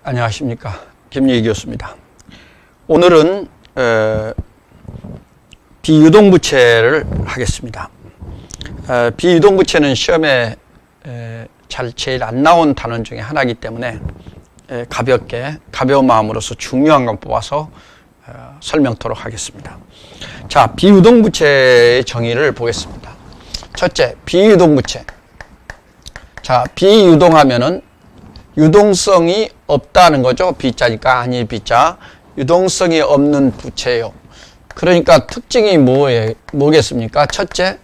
안녕하십니까. 김유희 교수입니다. 오늘은 비유동부채를 하겠습니다. 비유동부채는 시험에 제일 안 나온 단원 중에 하나이기 때문에 가벼운 마음으로서 중요한 건 뽑아서 설명토록 하겠습니다. 자, 비유동부채의 정의를 보겠습니다. 첫째, 비유동부채. 자, 비유동하면은 유동성이 없다는 거죠. B자니까 아니 B자. 유동성이 없는 부채요. 그러니까 특징이 뭐겠습니까? 첫째,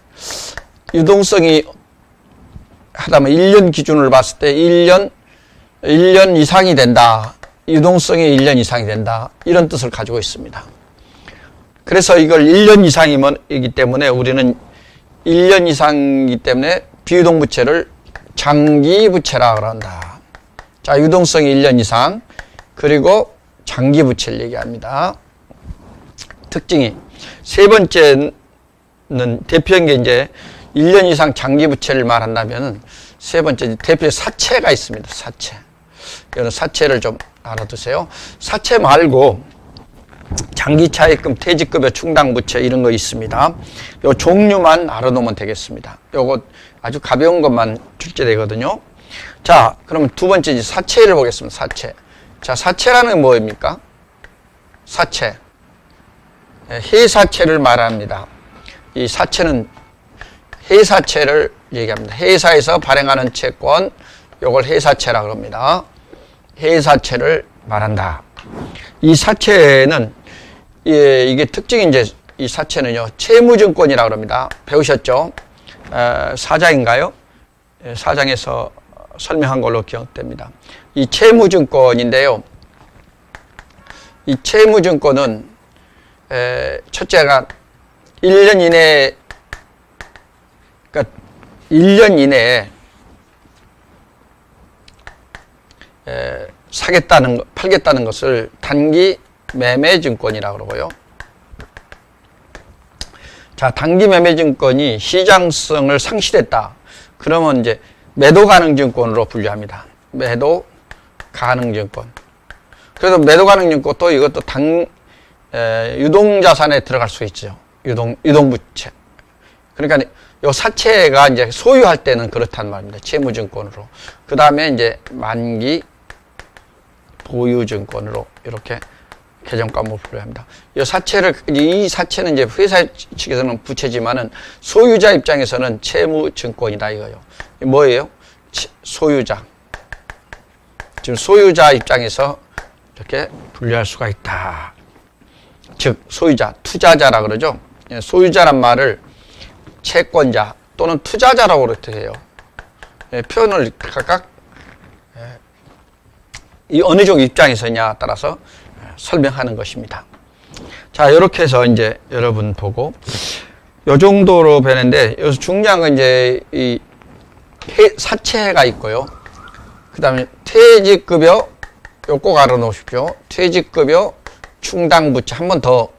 유동성이 하다면 1년 기준으로 봤을 때 1년 이상이 된다. 유동성이 1년 이상이 된다. 이런 뜻을 가지고 있습니다. 그래서 이걸 1년 이상이기 때문에 우리는 1년 이상이기 때문에 비유동부채를 장기부채라 그런다. 자, 유동성이 1년 이상, 그리고 장기부채를 얘기합니다. 특징이. 세 번째는 대표적인 게 이제 1년 이상 장기부채를 말한다면 세 번째 대표 사채가 있습니다. 사채. 이거는 사채를 좀 알아두세요. 사채 말고 장기차입금, 퇴직급여, 충당부채 이런 거 있습니다. 요 종류만 알아놓으면 되겠습니다. 요거 아주 가벼운 것만 출제되거든요. 자, 그러면 두 번째 이제 사채를 보겠습니다. 사채. 자, 사채라는 게 뭐입니까? 사채. 회사채를 말합니다. 이 사채는 회사채를 얘기합니다. 회사에서 발행하는 채권, 요걸 회사채라고 합니다. 회사채를 말한다. 이 사채는, 이게 특징이 이제, 이 사채는요, 채무증권이라고 합니다. 배우셨죠? 4장인가요? 4장에서 설명한 걸로 기억됩니다. 이 채무증권인데요. 이 채무증권은 첫째가 1년 이내에, 그러니까 1년 이내에 팔겠다는 것을 단기 매매증권이라고 그러고요. 자, 단기 매매증권이 시장성을 상실했다. 그러면 이제 매도 가능 증권으로 분류합니다. 매도 가능 증권. 그래서 매도 가능 증권 또 이것도 유동자산에 들어갈 수 있죠. 유동부채. 그러니까 요 사채가 이제 소유할 때는 그렇단 말입니다. 채무증권으로. 그 다음에 이제 만기 보유증권으로 이렇게 개정과목을 분류합니다. 이 사채는 이제 회사 측에서는 부채지만은 소유자 입장에서는 채무증권이다 이거요. 뭐예요? 소유자. 지금 소유자 입장에서 이렇게 분류할 수가 있다. 즉, 소유자, 투자자라 그러죠. 소유자란 말을 채권자 또는 투자자라고 그렇게 해요. 표현을 각각 이 어느 쪽 입장에서냐 따라서 설명하는 것입니다. 자, 이렇게 해서 이제 여러분 보고 요 정도로 되는데 여기서 중요한 건 이제 이 사채가 있고요. 그 다음에 퇴직급여, 요 꼭 알아놓으십시오. 퇴직급여, 충당부채 한 번 더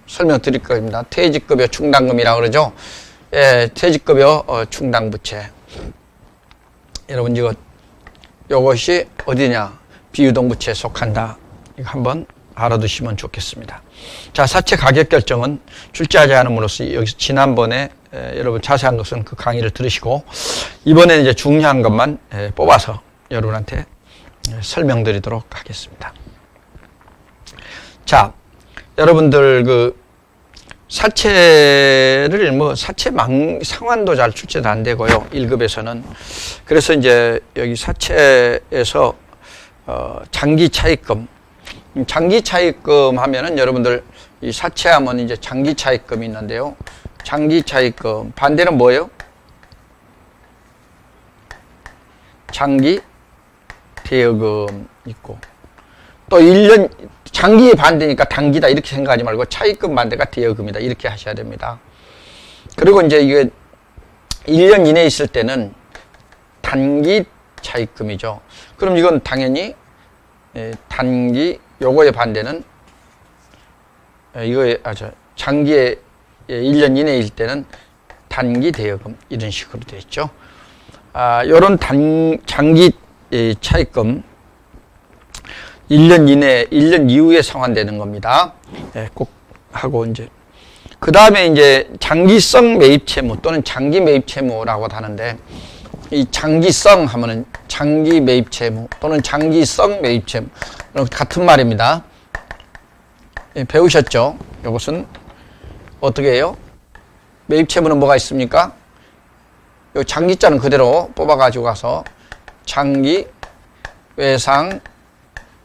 설명드릴 겁니다. 퇴직급여, 충당금이라고 그러죠. 예, 퇴직급여, 충당부채. 여러분 요것이 어디냐? 비유동부채에 속한다. 이거 한번 알아두시면 좋겠습니다. 자, 사채 가격 결정은 출제하지 않음으로써 여기서 지난번에 여러분 자세한 것은 그 강의를 들으시고 이번에는 이제 중요한 것만 뽑아서 여러분한테 설명드리도록 하겠습니다. 자, 여러분들 그 사채를 사채 상환도 잘 출제도 안 되고요. 1급에서는. 그래서 이제 여기 사채에서 장기 차입금 하면은 여러분들 이 사채하면 이제 장기 차입금이 있는데요. 장기 차입금 반대는 뭐예요? 장기 대여금 있고 또 1년 장기의 반대니까 단기다 이렇게 생각하지 말고 차입금 반대가 대여금이다 이렇게 하셔야 됩니다. 그리고 이제 이게 1년 이내에 있을 때는 단기 차입금이죠. 그럼 이건 당연히 단기 요거의 반대는 장기에 1년 이내일 때는 단기 대여금 이런 식으로 되어 있죠. 요런 장기 이 차입금 1년 이내, 1년 이후에 상환되는 겁니다. 예, 꼭 하고 이제 그 다음에 이제 장기성 매입 채무 또는 장기 매입 채무라고 하는데 이 장기성 하면은 장기 매입 채무 또는 장기성 매입 채무 같은 말입니다. 예, 배우셨죠? 이것은 어떻게 해요? 매입 채무는 뭐가 있습니까? 요 장기자는 그대로 뽑아가지고 가서 장기 외상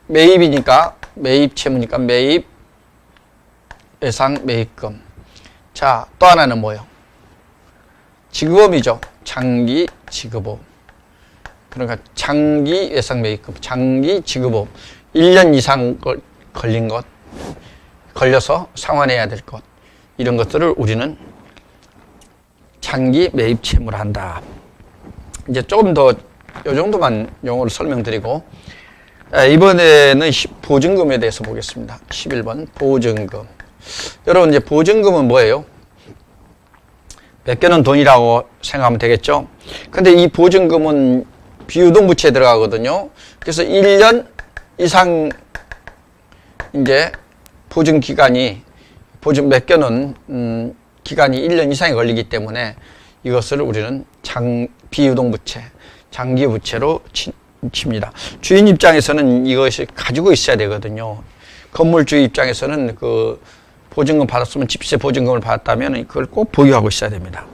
매입이니까 매입 채무니까 매입 외상 매입금. 자, 또 하나는 뭐예요? 지급보험이죠. 장기 지급보험. 그러니까 장기 외상 매입금, 장기 지급보험. 1년 이상 걸린 것, 걸려서 상환해야 될 것, 이런 것들을 우리는 장기 매입 채무를 한다. 이제 조금 더 이 정도만 용어를 설명드리고 이번에는 보증금에 대해서 보겠습니다. 11번 보증금. 여러분 이제 보증금은 뭐예요? 맡겨놓은 돈이라고 생각하면 되겠죠? 근데 이 보증금은 비유동부채에 들어가거든요. 그래서 1년 이상 이제 보증 기간이 맡겨놓은 기간이 1년 이상이 걸리기 때문에 이것을 우리는 비유동부채, 장기부채로 칩니다. 주인 입장에서는 이것이 가지고 있어야 되거든요. 건물주 입장에서는 그 보증금 받았으면 집세 보증금을 받았다면 그걸 꼭 보유하고 있어야 됩니다.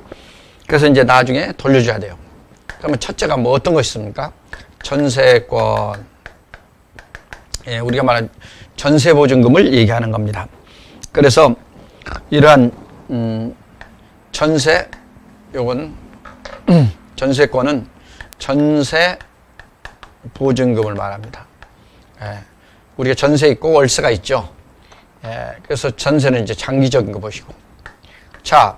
그래서 이제 나중에 돌려줘야 돼요. 그러면 첫째가 뭐 어떤 것이 있습니까? 전세권. 예, 우리가 말하는 전세 보증금을 얘기하는 겁니다. 그래서 이러한 전세, 요건 전세권은 전세 보증금을 말합니다. 예, 우리가 전세 있고 월세가 있죠. 예, 그래서 전세는 이제 장기적인 거 보시고. 자,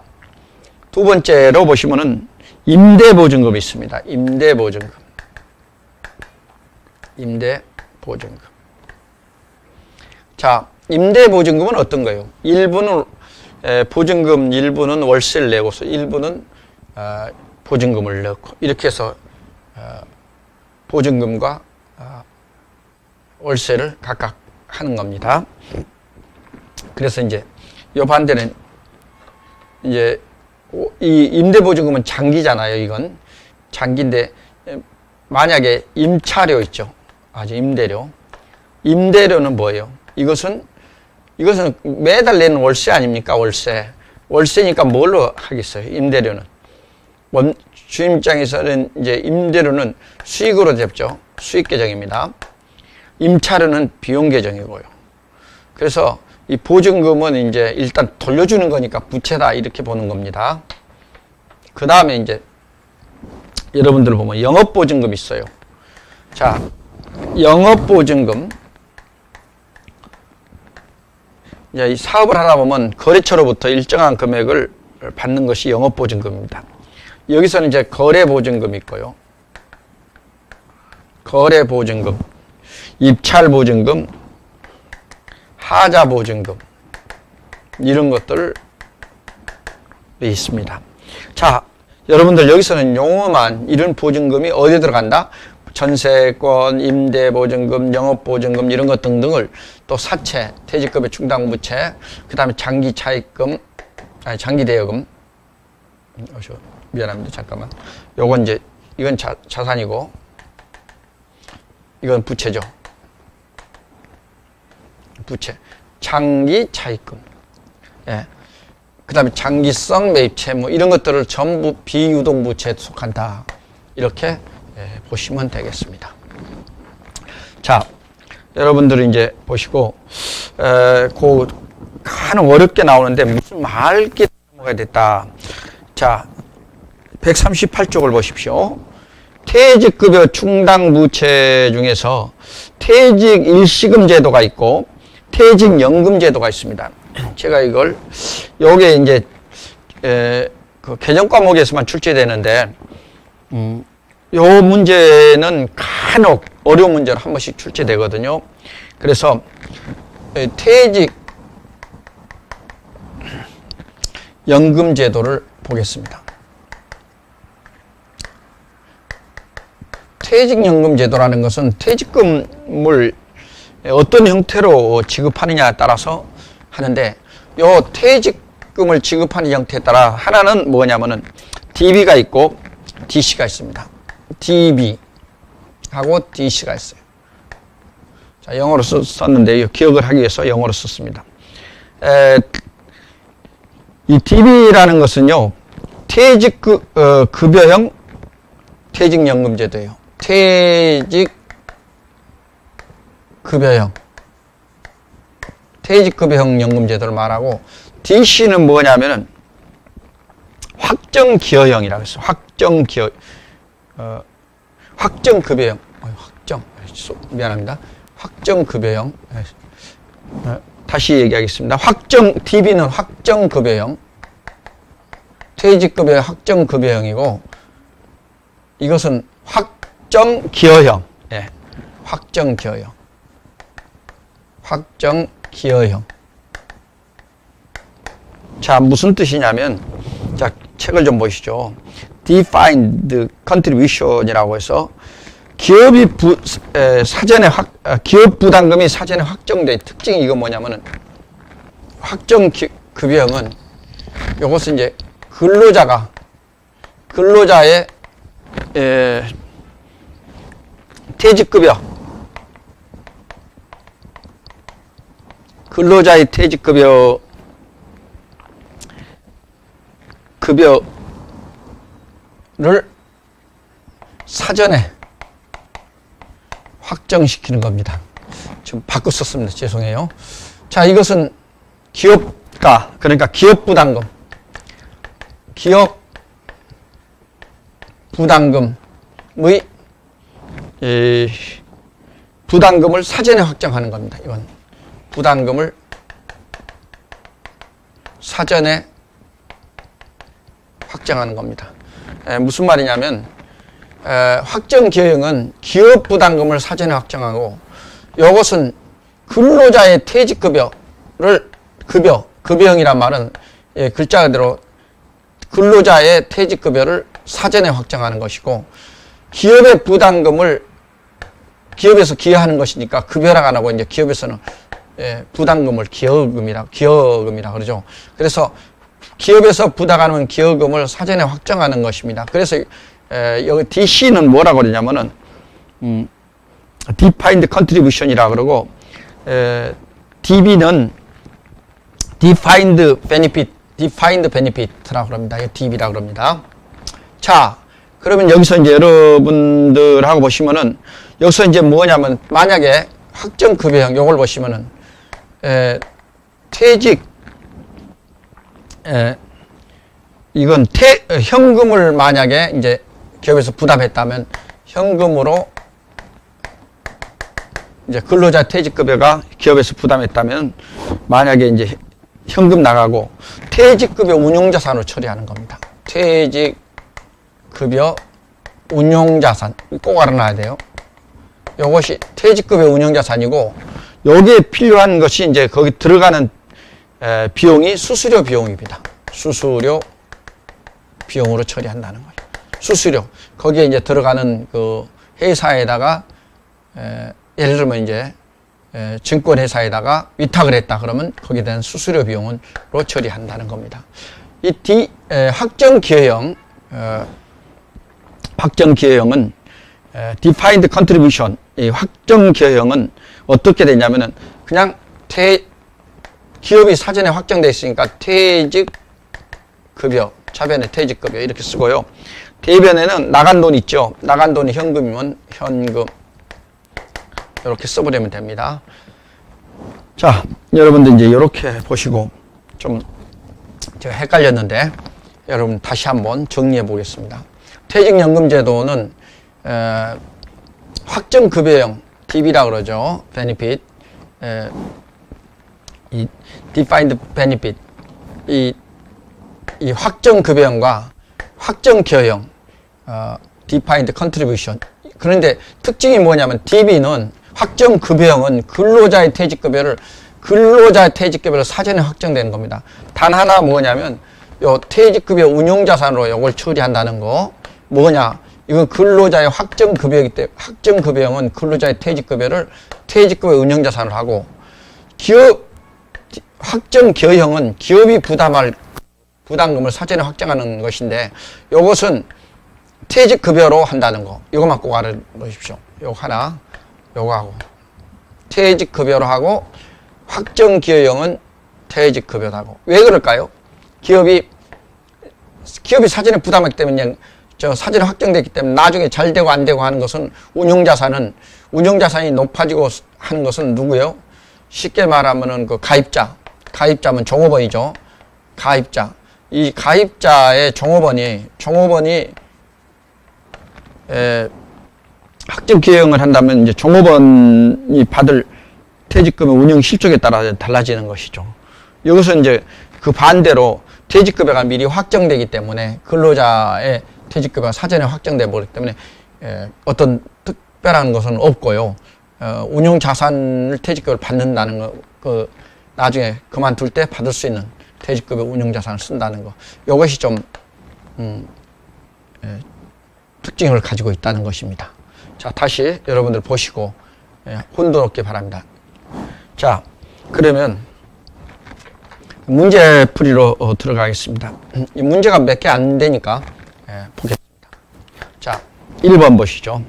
두 번째로 보시면은 임대보증금이 있습니다. 임대보증금. 임대보증금. 자, 임대보증금은 어떤 거예요? 일부는 보증금 일부는 월세를 내고서 일부는 보증금을 넣고 이렇게 해서 보증금과 월세를 각각 하는 겁니다. 그래서 이제 요 반대는 이제 이 임대보증금은 장기잖아요. 이건 장기인데 만약에 임차료 있죠. 아주 임대료. 임대료는 뭐예요? 이것은 매달 내는 월세 아닙니까? 월세. 월세니까 뭘로 하겠어요? 임대료는. 주인 입장에서는 이제 임대료는 수익으로 잡죠. 수익 계정입니다. 임차료는 비용 계정이고요. 그래서 이 보증금은 이제 일단 돌려주는 거니까 부채다 이렇게 보는 겁니다. 그 다음에 이제 여러분들 보면 영업보증금 있어요. 자, 영업보증금. 이제 이 사업을 하다 보면 거래처로부터 일정한 금액을 받는 것이 영업보증금입니다. 여기서는 이제 거래보증금이 있고요. 거래보증금, 입찰보증금, 하자보증금 이런 것들 있습니다. 자, 여러분들 여기서는 용어만 이런 보증금이 어디에 들어간다? 전세권, 임대보증금, 영업보증금 이런 것 등등을 또 사채, 퇴직급여 충당부채, 그 다음에 장기차입금, 장기대여금. 미안합니다. 잠깐만. 요건 이제 이건 자산이고 이건 부채죠. 부채. 장기차입금. 예. 그 다음에 장기성 매입채무 이런 것들을 전부 비유동부채에 속한다. 이렇게 보시면 되겠습니다. 자, 여러분들이 이제 보시고 그 간혹 어렵게 나오는데 무슨 말기 넘어가야 됐다. 자, 138쪽을 보십시오. 퇴직급여 충당부채 중에서 퇴직 일시금 제도가 있고 퇴직연금 제도가 있습니다. 제가 이걸 요게 이제 그 개정 과목에서만 출제되는데 요 문제는 간혹 어려운 문제로 한 번씩 출제되거든요. 그래서 퇴직 연금 제도를 보겠습니다. 퇴직연금 제도라는 것은 퇴직금을 어떤 형태로 지급하느냐에 따라서 하는데, 요 퇴직금을 지급하는 형태에 따라 하나는 뭐냐면은 DB가 있고 DC가 있습니다. DB하고 DC가 있어요. 자, 영어로 썼는데 기억을 하기 위해서 영어로 썼습니다. 이 DB라는 것은요, 퇴직급여형 퇴직연금제도예요. 퇴직급여형 연금제도를 말하고, DC는 뭐냐면은 확정기여형이라고 했어요. 확정급여형. 미안합니다. 확정급여형. 다시 얘기하겠습니다. DB는 확정급여형, 퇴직급여 확정급여형이고, 이것은 확정기여형. 예, 확정기여형. 자, 무슨 뜻이냐면, 자, 책을 좀 보시죠. Defined Contribution이라고 해서 기업이 기업 부담금이 사전에 확정된 특징이 이건 뭐냐면은, 확정급여형은 요것은 이제 근로자의 근로자의 퇴직급여를 사전에 확정시키는 겁니다. 좀 바꿔 썼습니다. 죄송해요. 자, 이것은 기업가, 그러니까 기업 부담금의 부담금을 사전에 확정하는 겁니다. 이건 부담금을 사전에 확정하는 겁니다. 무슨 말이냐면, 확정기여형은 기업 부담금을 사전에 확정하고, 이것은 근로자의 퇴직급여를 급여형이란 말은 글자 그대로 근로자의 퇴직급여를 사전에 확정하는 것이고, 기업의 부담금을 기업에서 기여하는 것이니까 급여라고 안 하고, 이제 기업에서는 부담금을 기여금이라 그러죠. 그래서 기업에서 부담하는 기여금을 사전에 확정하는 것입니다. 그래서 여기 DC는 뭐라고 그러냐면은 Defined Contribution이라고 그러고, DB는 Defined Benefit라고 그럽니다. 이거 DB라고 그럽니다. 자, 그러면 여기서 이제 여러분들하고 보시면은, 여기서 이제 뭐냐면, 만약에 확정급여형 요걸 보시면은 이건 현금을 만약에 이제 기업에서 부담했다면, 현금으로 이제 근로자 퇴직급여가 기업에서 부담했다면, 만약에 이제 현금 나가고 퇴직급여 운용자산으로 처리하는 겁니다. 퇴직급여 운용자산 꼭 알아놔야 돼요. 이것이 퇴직급여 운용자산이고, 여기에 필요한 것이 이제 거기 들어가는 비용이 수수료 비용입니다. 수수료 비용으로 처리한다는 거예요. 수수료. 거기에 이제 들어가는 그 회사에다가 예를 들면 이제 증권회사에다가 위탁을 했다 그러면 거기에 대한 수수료 비용으로 처리한다는 겁니다. 이 확정기여형은 Defined Contribution, 이 확정기여형은 어떻게 되냐면은, 그냥 기업이 사전에 확정되어 있으니까 퇴직급여, 차변에 퇴직급여 이렇게 쓰고요. 대변에는 나간 돈 있죠. 나간 돈이 현금이면 현금 이렇게 써버리면 됩니다. 자, 여러분들 이제 이렇게 보시고, 좀 제가 헷갈렸는데 여러분 다시 한번 정리해 보겠습니다. 퇴직연금제도는 확정급여형 DB라고 그러죠. Benefit, 이 Defined Benefit, 이 확정급여형과 확정기여형, Defined Contribution. 그런데 특징이 뭐냐면, DB는 확정급여형은 근로자의 퇴직급여를 사전에 확정되는 겁니다. 단 하나 뭐냐면, 요 퇴직급여 운용자산으로 요걸 처리한다는 거. 뭐냐? 이건 근로자의 확정급여이기 때문에 확정급여형은 근로자의 퇴직급여를 퇴직급여 운영자산을 하고 확정기여형은 기업이 부담할 부담금을 사전에 확정하는 것인데 이것은 퇴직급여로 한다는 거. 이것만 꼭 알아보십시오. 요거 하나, 요거 하고 퇴직급여로 하고 확정기여형은 퇴직급여도 하고. 왜 그럴까요? 기업이 사전에 부담하기 때문에 그냥 사전에 확정됐기 때문에 나중에 잘 되고 안 되고 하는 것은 운영자산이 높아지고 하는 것은 누구예요? 쉽게 말하면은 그 가입자면 종업원이죠. 가입자. 이 가입자의 종업원이 확정기여형을 한다면 이제 종업원이 받을 퇴직금의 운영 실적에 따라 달라지는 것이죠. 여기서 이제 그 반대로 퇴직급여가 미리 확정되기 때문에 근로자의 퇴직급여가 사전에 확정돼 버리기 때문에 어떤 특별한 것은 없고요. 운용자산을 퇴직급여를 받는다는 거, 나중에 그만둘 때 받을 수 있는 퇴직급여 운용자산을 쓴다는 거. 이것이 좀 특징을 가지고 있다는 것입니다. 자, 다시 여러분들 보시고 혼돈 없게 바랍니다. 자, 그러면 문제풀이로 들어가겠습니다. 이 문제가 몇 개 안 되니까 보겠습니다. 자, 1번 보시죠.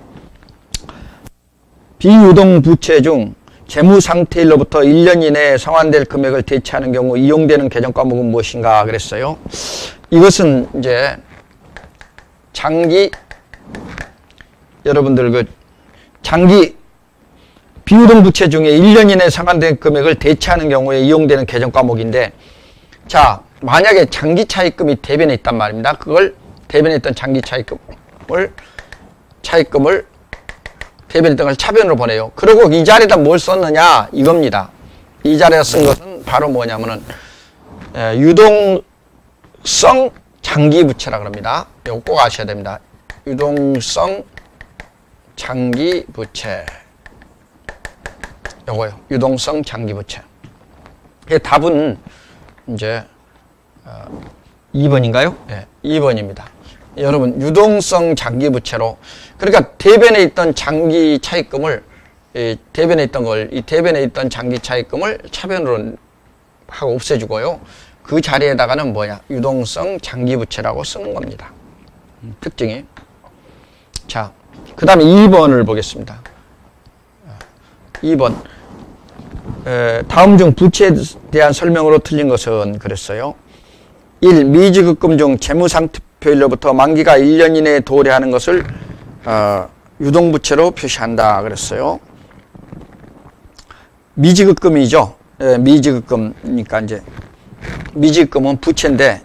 비유동 부채 중 재무상태일로부터 1년 이내에 상환될 금액을 대체하는 경우 이용되는 개정 과목은 무엇인가 그랬어요. 이것은 이제 여러분들 비유동 부채 중에 1년 이내에 상환된 금액을 대체하는 경우에 이용되는 개정 과목인데, 자, 만약에 장기 차입금이 대변에 있단 말입니다. 그걸 대변에 있던 장기 차입금을 대변에 있던 걸 차변으로 보내요. 그리고 이 자리에다 뭘 썼느냐 이겁니다. 이 자리에 쓴 것은 바로 뭐냐면은 유동성 장기 부채라 그럽니다. 이거 꼭 아셔야 됩니다. 유동성 장기 부채. 요거요. 유동성 장기 부채. 답은 이제 2번인가요? 네, 2번입니다. 여러분, 유동성 장기 부채로, 그러니까 대변에 있던 장기 차입금을 대변에 있던 장기 차입금을 차변으로 하고 없애주고요. 그 자리에다가는 뭐야? 유동성 장기 부채라고 쓰는 겁니다. 특징이. 자, 그 다음에 2번을 보겠습니다. 2번. 다음 중 부채에 대한 설명으로 틀린 것은 그랬어요. 1. 미지급금 중 재무상태표일로부터 만기가 1년 이내에 도래하는 것을 유동부채로 표시한다 그랬어요. 미지급금이죠. 미지급금이니까 이제 미지급금은 부채인데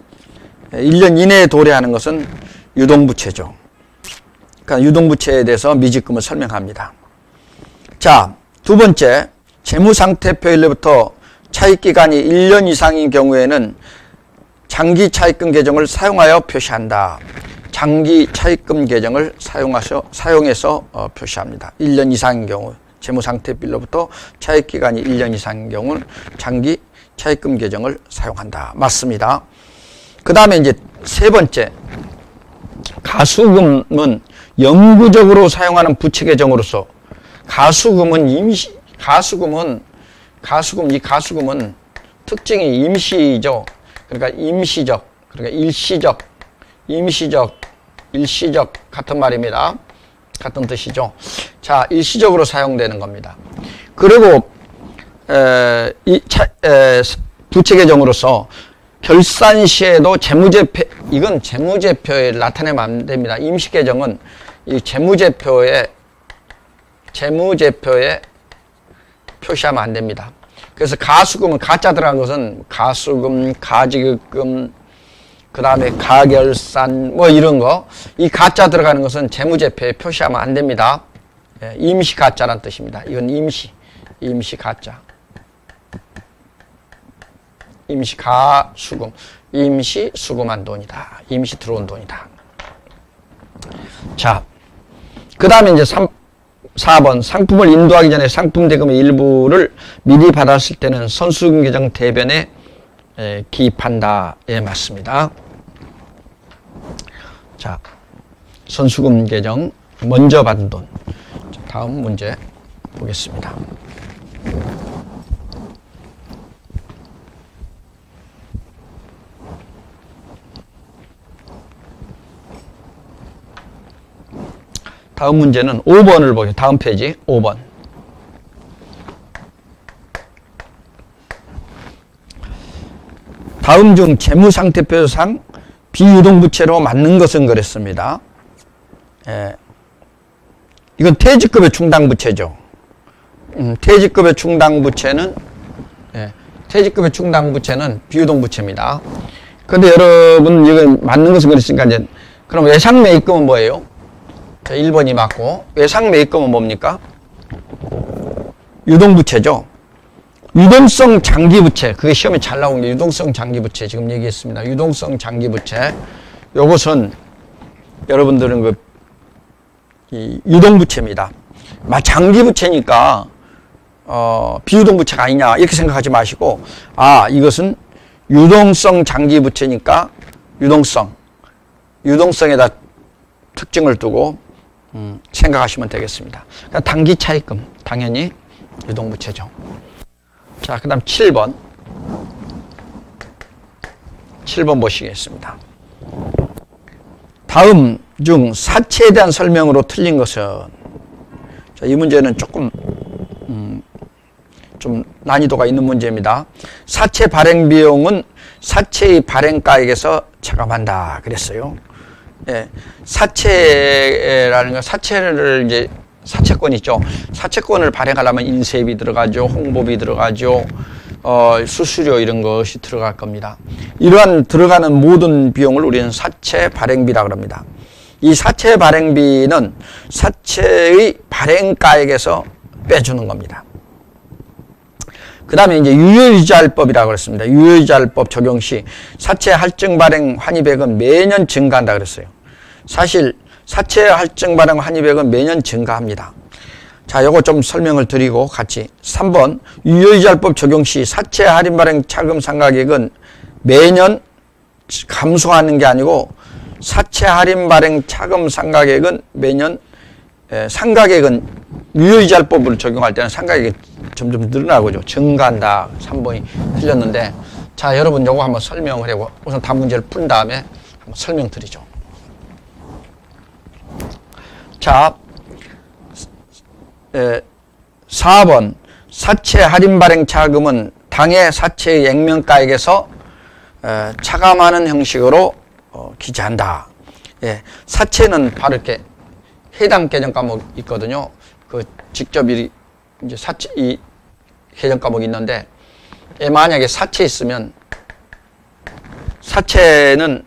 1년 이내에 도래하는 것은 유동부채죠. 그러니까 유동부채에 대해서 미지급금을 설명합니다. 자, 두 번째, 재무상태표일로부터 차입기간이 1년 이상인 경우에는 장기 차입금 계정을 사용하여 표시한다. 장기 차입금 계정을 사용해서 표시합니다. 1년 이상인 경우, 재무상태표일로부터 차입기간이 1년 이상인 경우는 장기 차입금 계정을 사용한다. 맞습니다. 그 다음에 이제 세 번째, 가수금은 영구적으로 사용하는 부채 계정으로서 가수금은 특징이 임시죠. 그러니까 임시적, 그러니까 일시적 같은 말입니다. 같은 뜻이죠. 자, 일시적으로 사용되는 겁니다. 그리고 부채 계정으로서 결산 시에도 이건 재무제표에 나타내면 안 됩니다. 임시 계정은 이 재무제표에 표시하면 안 됩니다. 그래서 가수금은 가짜 들어간 것은 가수금, 가지급금, 그 다음에 가결산 뭐 이런 거, 이 가짜 들어가는 것은 재무제표에 표시하면 안 됩니다. 임시 가짜란 뜻입니다. 이건 임시 가짜. 임시 가수금, 임시 수금한 돈이다. 임시 들어온 돈이다. 자, 그 다음에 이제 4번, 상품을 인도하기 전에 상품 대금의 일부를 미리 받았을 때는 선수금 계정 대변에 기입한다. 예, 맞습니다. 자, 선수금 계정 먼저 받은 돈. 다음 문제 보겠습니다. 다음 문제는 5번을 보죠. 다음 페이지 5번. 다음 중 재무상태표상 비유동부채로 맞는 것은 그랬습니다. 예. 이건 퇴직급여 충당부채죠. 퇴직급여 충당부채는 퇴직급여 충당부채는 비유동부채입니다. 근데 여러분 이건 맞는 것은 그랬으니까 이제 그럼 외상매입금은 뭐예요? 자, 1번이 맞고 외상매입금은 뭡니까? 유동부채죠. 유동성 장기부채, 그게 시험에 잘 나온 게 유동성 장기부채 지금 얘기했습니다. 유동성 장기부채, 요것은 여러분들은 이 유동부채입니다. 장기부채니까 비유동부채가 아니냐 이렇게 생각하지 마시고, 이것은 유동성 장기부채니까 유동성에다 특징을 두고 생각하시면 되겠습니다. 그러니까 단기 차입금 당연히 유동부채죠. 자, 그 다음 7번. 7번 보시겠습니다. 다음 중 사채에 대한 설명으로 틀린 것은, 자, 이 문제는 조금 좀 난이도가 있는 문제입니다. 사채 발행 비용은 사채의 발행가액에서 차감한다 그랬어요. 예, 사채라는 건 사채를 이제 사채권 있죠. 사채권을 발행하려면 인쇄비 들어가죠. 홍보비 들어가죠. 수수료 이런 것이 들어갈 겁니다. 이러한 들어가는 모든 비용을 우리는 사채 발행비라고 합니다. 이 사채 발행비는 사채의 발행가액에서 빼주는 겁니다. 그 다음에 이제 유효이자율법이라고 그랬습니다. 유효이자율법 적용 시 사채 할증 발행 환입액은 매년 증가한다 그랬어요. 사실 사채 할증 발행 환입액은 매년 증가합니다. 자, 요거 좀 설명을 드리고 같이 3번 유효이자율법 적용 시 사채 할인 발행 차금 상각액은 매년 감소하는 게 아니고 사채 할인 발행 차금 상각액은 매년 상각액은 유효이자율법을 적용할 때는 상각액이 점점 늘어나고죠. 증가한다. 3번이 틀렸는데, 자, 여러분 요거 한번 설명을 해고 우선 다음 문제를 푼 다음에 한번 설명드리죠. 자, 4번 사채 할인 발행 차금은 당해 사채의 액면가액에서 차감하는 형식으로 기재한다. 예, 사채는 바로 이렇게 해당 개정 과목 있거든요. 그 직접 이제 사채 이 개정 과목이 있는데, 만약에 사채 있으면 사채는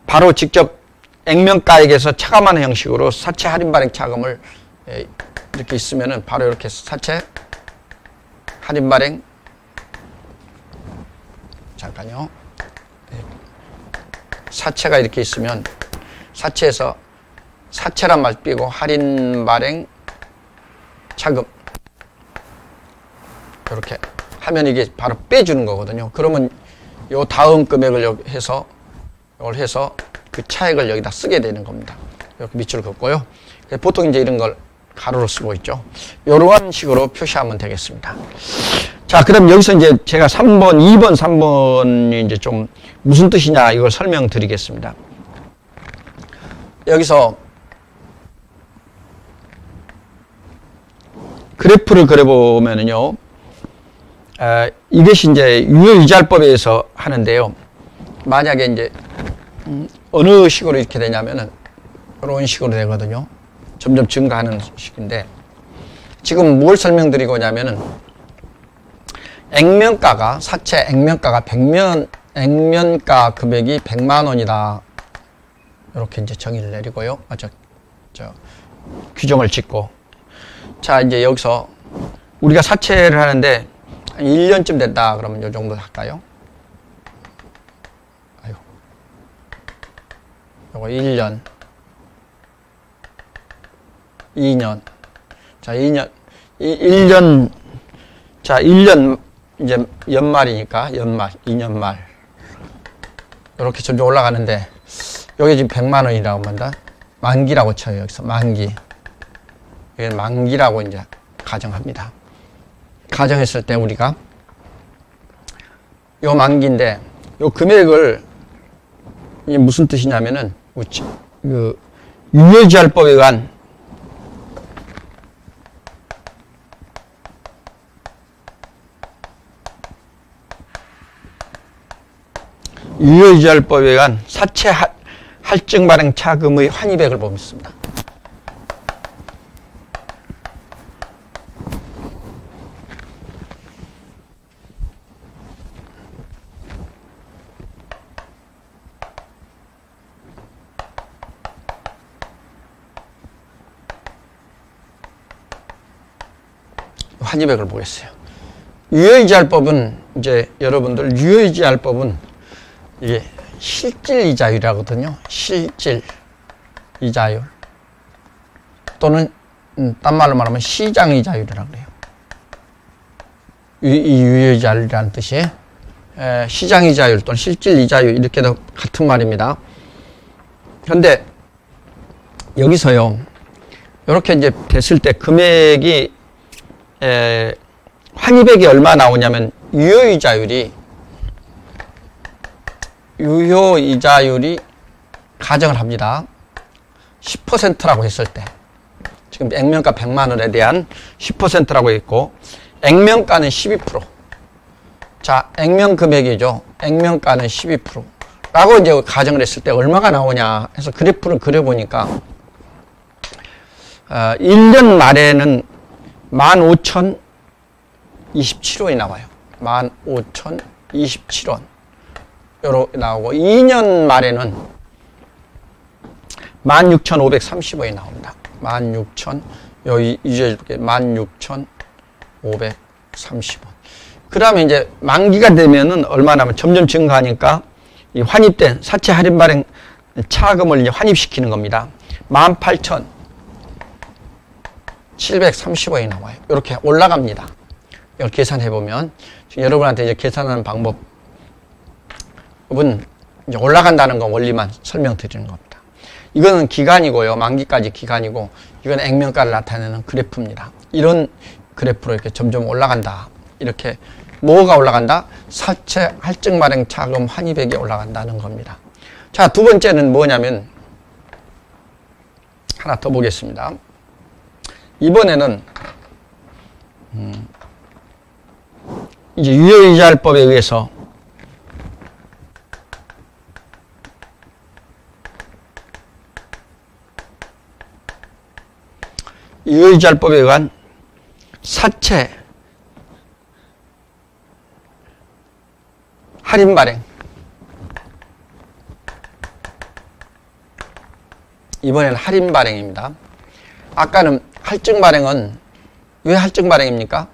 바로 직접 액면가액에서 차감하는 형식으로 사채 할인 발행 차금을 이렇게 있으면은 바로 이렇게 사채 할인 발행, 잠깐요. 사채가 이렇게 있으면 사채에서 사채란 말 빼고 할인 발행 차금 이렇게 하면 이게 바로 빼주는 거거든요. 그러면 요 다음 금액을 해서 이걸 해서 그 차액을 여기다 쓰게 되는 겁니다. 이렇게 밑줄 긋고요. 보통 이제 이런 걸 가로로 쓰고 있죠. 이런 식으로 표시하면 되겠습니다. 자, 그럼 여기서 이제 제가 3번, 2번, 3번이 이제 좀 무슨 뜻이냐 이걸 설명드리겠습니다. 여기서 그래프를 그려보면은요, 이것이 이제 유효이자율법에 의해서 하는데요. 만약에 이제 어느 식으로 이렇게 되냐면은 이런 식으로 되거든요. 점점 증가하는 식인데, 지금 뭘 설명드리고냐면은 액면가가 사채 액면가가 액면가 금액이 100만 원이다. 이렇게 이제 정의를 내리고요. 규정을 짓고, 자, 이제 여기서 우리가 사채를 하는데 한 1년쯤 됐다 그러면 이 정도 할까요? 아이고, 요거 1년, 2년, 자, 1년, 자, 1년 이제 연말이니까 연말, 2년 말 이렇게 점점 올라가는데, 여기 지금 100만 원이라고 합니다. 만기라고 쳐요. 여기서 만기. 이게 만기라고 이제 가정합니다. 가정했을 때 우리가 요 만기인데 요 금액을 이게 무슨 뜻이냐면은 그 유효이자율법에 의한 유효이자율법에 의한 사채 할증 발행 차금의 환입액을 보겠습니다. 환입액을 보겠어요. 유효이자율법은 이제 여러분들 유효이자율법은 이게 실질 이자율이라거든요. 실질 이자율 또는 딴 말로 말하면 시장 이자율이라고 그래요. 이 유효이자율이라는 뜻이 시장 이자율 또는 실질 이자율 이렇게도 같은 말입니다. 그런데 여기서요. 이렇게 이제 됐을 때 금액이 환입액이 얼마 나오냐면 유효이자율이 가정을 합니다. 10%라고 했을 때 지금 액면가 100만 원에 대한 10%라고 했고 액면가는 12%. 자, 액면 금액이죠. 액면가는 12%라고 이제 가정을 했을 때 얼마가 나오냐 해서 그래프를 그려보니까 1년 말에는 15,027원이 나와요. 15,027원. 요렇게 나오고 2년 말에는 16,530원이 나옵니다. 16,530원. 그 다음에 이제 만기가 되면은 얼마 나면 점점 증가하니까 이 환입된 사채 할인 발행 차금을 이제 환입시키는 겁니다. 18,730원이 나와요. 이렇게 올라갑니다. 이걸 계산해 보면 여러분한테 이제 계산하는 방법은 이제 올라간다는 거 원리만 설명드리는 겁니다. 이거는 기간이고요. 만기까지 기간이고 이건 액면가를 나타내는 그래프입니다. 이런 그래프로 이렇게 점점 올라간다. 이렇게 뭐가 올라간다? 사채 할증 발행 차금 환입액이 올라간다는 겁니다. 자, 두 번째는 뭐냐면 하나 더 보겠습니다. 이번에는 이제 유효이자율법에 의해서 유효이자율법에 의한 사채 할인 발행 이번에는 할인 발행입니다. 아까는 할증 발행은 왜 할증 발행입니까?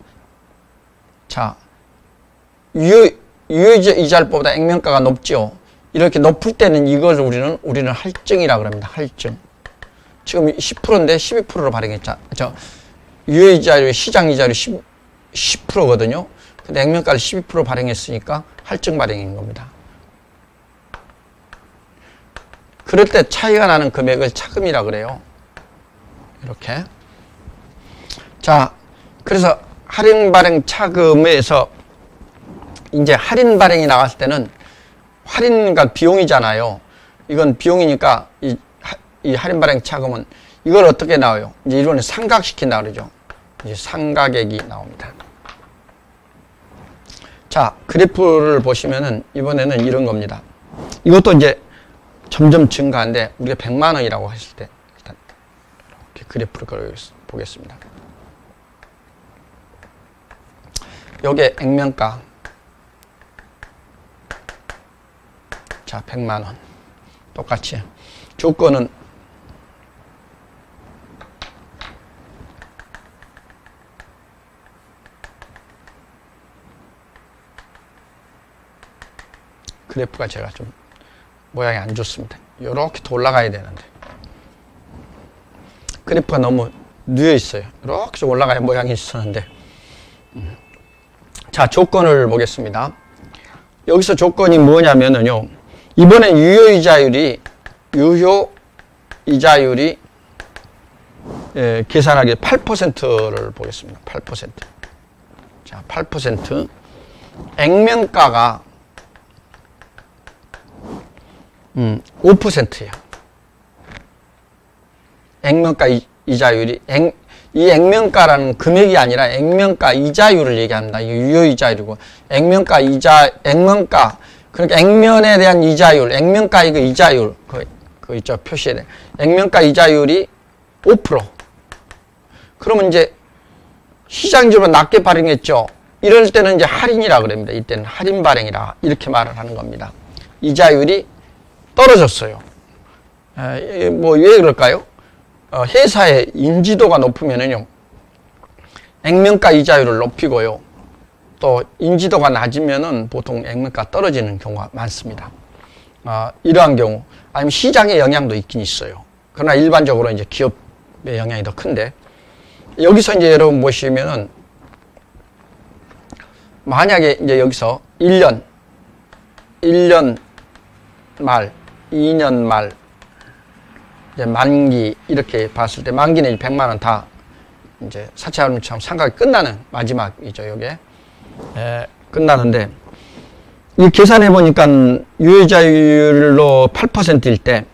자, 유효이자율법보다 액면가가 높죠. 이렇게 높을 때는 이걸 우리는 할증이라고 합니다. 할증. 지금 10%인데 12%로 발행했죠. 유효이자율 시장이자율이 10%거든요. 근데 액면가를 12% 발행했으니까 할증 발행인 겁니다. 그럴 때 차이가 나는 금액을 차금이라 그래요. 이렇게. 자, 그래서 할인 발행 차금에서 이제 할인 발행이 나갔을 때는 할인과 비용이잖아요. 이건 비용이니까 이 할인 발행 차금은 이걸 어떻게 나와요? 이제 이론에 상각시킨다 그러죠. 이제 상가액이 나옵니다. 자, 그래프를 보시면은 이번에는 이런 겁니다. 이것도 이제 점점 증가한데 우리가 100만 원이라고 했을 때 일단 이렇게 그래프를 보겠습니다. 요게 액면가. 자, 100만 원. 똑같이. 조건은 그래프가 제가 좀 모양이 안 좋습니다. 이렇게 더 올라가야 되는데 그래프가 너무 누워 있어요. 이렇게 좀 올라가야 모양이 있었는데 자, 조건을 보겠습니다. 여기서 조건이 뭐냐면은요, 이번엔 유효이자율이 이자율이 계산하기 8%를 보겠습니다. 8%. 자, 8%. 액면가가 5%예요. 액면가 이자율이 이 액면가라는 금액이 아니라 액면가 이자율을 얘기합니다. 이게 유효이자율이고 액면가 그러니까 액면에 대한 이자율, 액면가 이거 이자율 그 있죠 표시에 대한 액면가 이자율이 5%. 그러면 이제 시장적으로 낮게 발행했죠. 이럴 때는 이제 할인이라 그럽니다. 이때는 할인 발행이라 이렇게 말을 하는 겁니다. 이자율이 떨어졌어요. 뭐 왜 그럴까요? 회사의 인지도가 높으면은요, 액면가 이자율을 높이고요. 또 인지도가 낮으면은 보통 액면가 떨어지는 경우가 많습니다. 이러한 경우 아니면 시장의 영향도 있긴 있어요. 그러나 일반적으로 이제 기업의 영향이 더 큰데 여기서 이제 여러분 보시면은 만약에 이제 여기서 1년 말, 2년 말, 이제 만기 이렇게 봤을 때 만기는 100만 원 다 이제 사채할인처럼 상각이 끝나는 마지막이죠. 요게 끝나는데 이 계산해 보니까 유효자율로 8%일 때는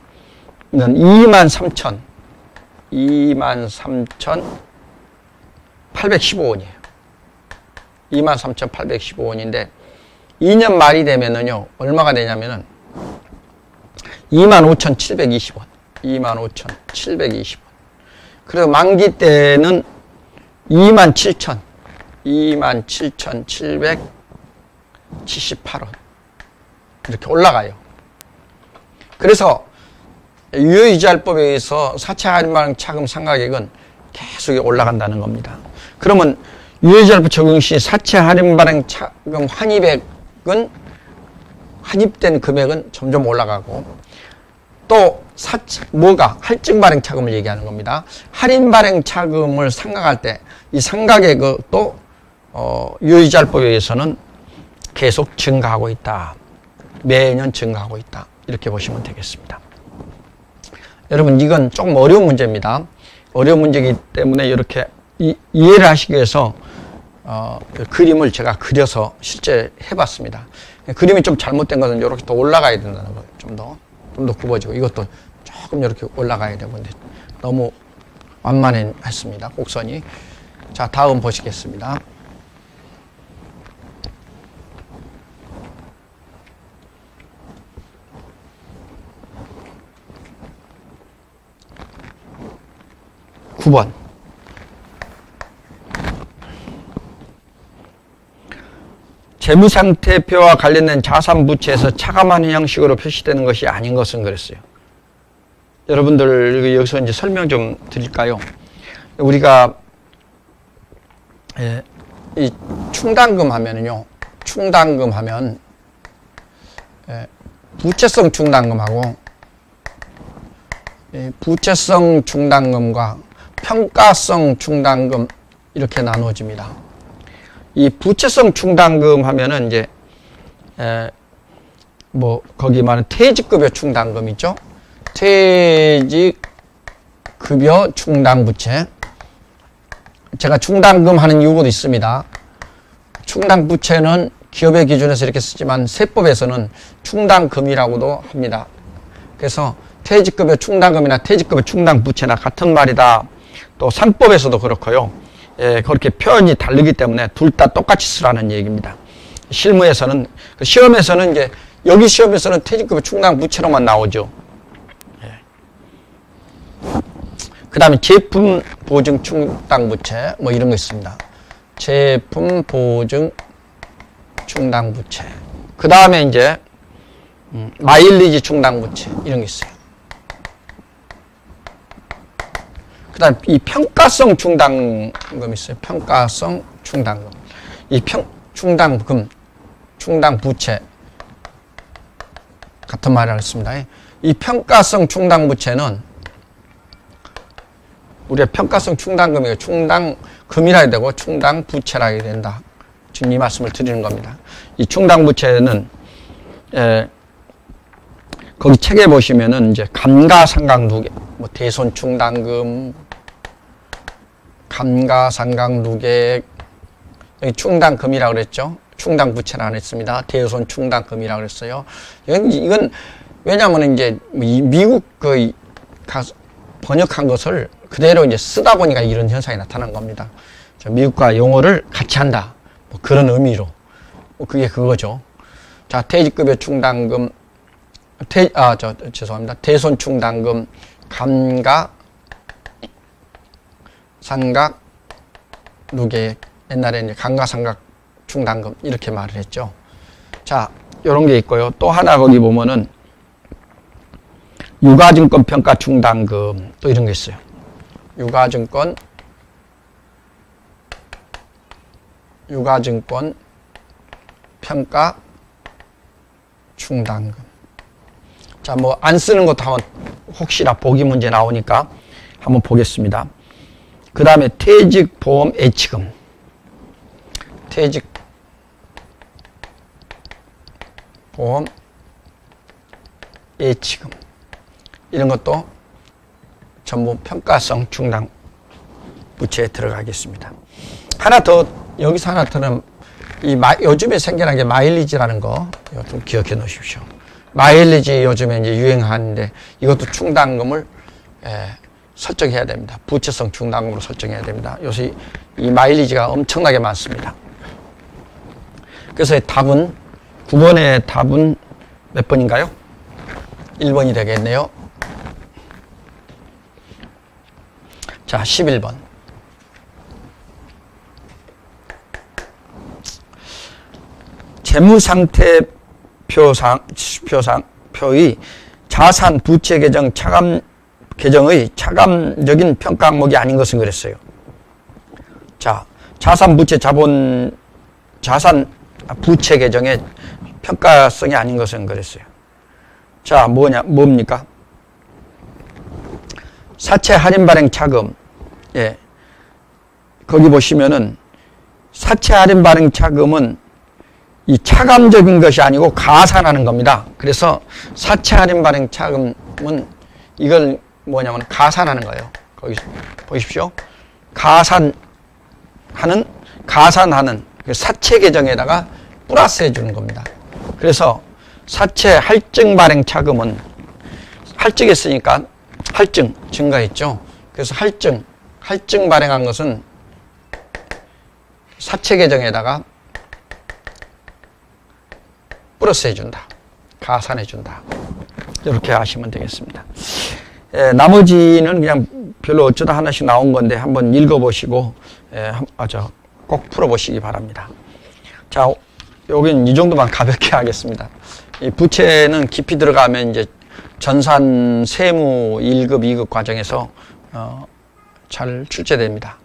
23,815원이에요. 23,815원인데 2년 말이 되면은요 얼마가 되냐면은 25,720원. 25,720원. 그리고 만기 때는 27,778원. 이렇게 올라가요. 그래서 유효이자율법에 의해서 사채 할인발행 차금 상가액은 계속 올라간다는 겁니다. 그러면 유효이자율법 적용 시 사채 할인발행 차금 환입된 금액은 점점 올라가고 또 할증 발행 차금을 얘기하는 겁니다. 할인 발행 차금을 상각할 때 이 상각액도 유효이자율법에 의해서는 계속 증가하고 있다. 매년 증가하고 있다. 이렇게 보시면 되겠습니다. 여러분 이건 조금 어려운 문제입니다. 어려운 문제이기 때문에 이렇게 이해를 하시기 위해서 그 그림을 제가 그려서 실제 해봤습니다. 그림이 좀 잘못된 것은 이렇게 더 올라가야 된다는 거예요. 좀 더 굽어지고 이것도 조금 이렇게 올라가야 되는데 너무 완만했습니다. 곡선이. 자, 다음 보시겠습니다. (9번) 재무상태표와 관련된 자산부채에서 차감하는 형식으로 표시되는 것이 아닌 것은 그랬어요. 여러분들 여기서 이제 설명 좀 드릴까요? 우리가 이 충당금 하면은요, 충당금 하면 부채성 충당금하고 부채성 충당금과 평가성 충당금 이렇게 나누어집니다. 이 부채성 충당금 하면은 이제 뭐 거기 말하는 퇴직급여 충당금 있죠? 퇴직급여 충당부채. 제가 충당금 하는 이유도 있습니다. 충당부채는 기업의 기준에서 이렇게 쓰지만 세법에서는 충당금이라고도 합니다. 그래서 퇴직급여 충당금이나 퇴직급여 충당부채나 같은 말이다. 또 상법에서도 그렇고요. 그렇게 표현이 다르기 때문에 둘 다 똑같이 쓰라는 얘기입니다. 실무에서는, 시험에서는 이제, 여기 시험에서는 퇴직급여 충당부채로만 나오죠. 그 다음에 제품 보증 충당부채, 뭐 이런 거 있습니다. 제품 보증 충당부채. 그 다음에 이제, 마일리지 충당부채, 이런 게 있어요. 그 다음 이 평가성 충당금 있어요. 평가성 충당금. 이 충당금, 충당부채. 같은 말을 했습니다. 이 평가성 충당부채는 우리가 평가성 충당금이고 충당금이라 해야 되고 충당부채라 해야 된다. 지금 이 말씀을 드리는 겁니다. 이 충당부채는 거기 책에 보시면은 이제 감가상각 뭐 대손충당금, 감가상각누계액, 여기 충당금이라고 그랬죠. 충당부채는 안 했습니다. 대손충당금이라고 그랬어요. 이건 왜냐하면 이제 미국 그 번역한 것을 그대로 이제 쓰다 보니까 이런 현상이 나타난 겁니다. 미국과 용어를 같이 한다. 뭐 그런 의미로. 뭐 그게 그거죠. 자, 퇴직급여 충당금, 죄송합니다. 대손충당금, 감가상각누계액, 옛날에 이제 감가상각충당금 이렇게 말을 했죠. 자, 요런 게 있고요. 또 하나 거기 보면은 유가증권 평가충당금 또 이런 게 있어요. 유가증권 평가충당금. 자, 뭐 안 쓰는 것도 한번 혹시나 보기 문제 나오니까 한번 보겠습니다. 그 다음에 퇴직보험 예치금. 퇴직보험 예치금. 이런 것도 전부 평가성 충당 부채에 들어가겠습니다. 하나 더, 여기서 하나 더는 요즘에 생겨난 게 마일리지라는 거, 이거 좀 기억해 놓으십시오. 마일리지 요즘에 이제 유행하는데 이것도 충당금을 설정해야 됩니다. 부채성 충당금으로 설정해야 됩니다. 요새 이 마일리지가 엄청나게 많습니다. 그래서 답은 9번의 답은 몇 번인가요? 1번이 되겠네요. 자, 11번. 재무상태표의 자산 부채 계정의 차감적인 평가 항목이 아닌 것은 그랬어요. 자, 자산 부채 부채 계정의 평가성이 아닌 것은 그랬어요. 자, 뭡니까? 사채 할인 발행 차금. 예. 거기 보시면은 사채 할인 발행 차금은 이 차감적인 것이 아니고 가산하는 겁니다. 그래서 사채 할인 발행 차금은 이걸 뭐냐면 가산하는 거예요. 거기 보십시오. 가산하는 사채 계정에다가 플러스 해주는 겁니다. 그래서 사채 할증 발행 차금은 할증했으니까 할증 증가했죠. 그래서 할증 발행한 것은 사채 계정에다가 플러스 해준다. 가산해준다. 이렇게 하시면 되겠습니다. 나머지는 그냥 별로 어쩌다 하나씩 나온 건데 한번 읽어보시고 꼭 풀어보시기 바랍니다. 자, 여기는 이 정도만 가볍게 하겠습니다. 이 부채는 깊이 들어가면 이제 전산 세무 1급, 2급 과정에서 잘 출제됩니다.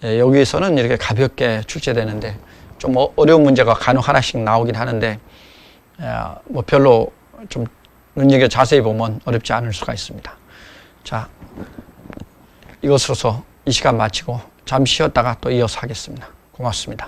여기서는 이렇게 가볍게 출제되는데 좀 어려운 문제가 간혹 하나씩 나오긴 하는데 뭐 별로 좀 눈여겨 자세히 보면 어렵지 않을 수가 있습니다. 자, 이것으로서 이 시간 마치고 잠시 쉬었다가 또 이어서 하겠습니다. 고맙습니다.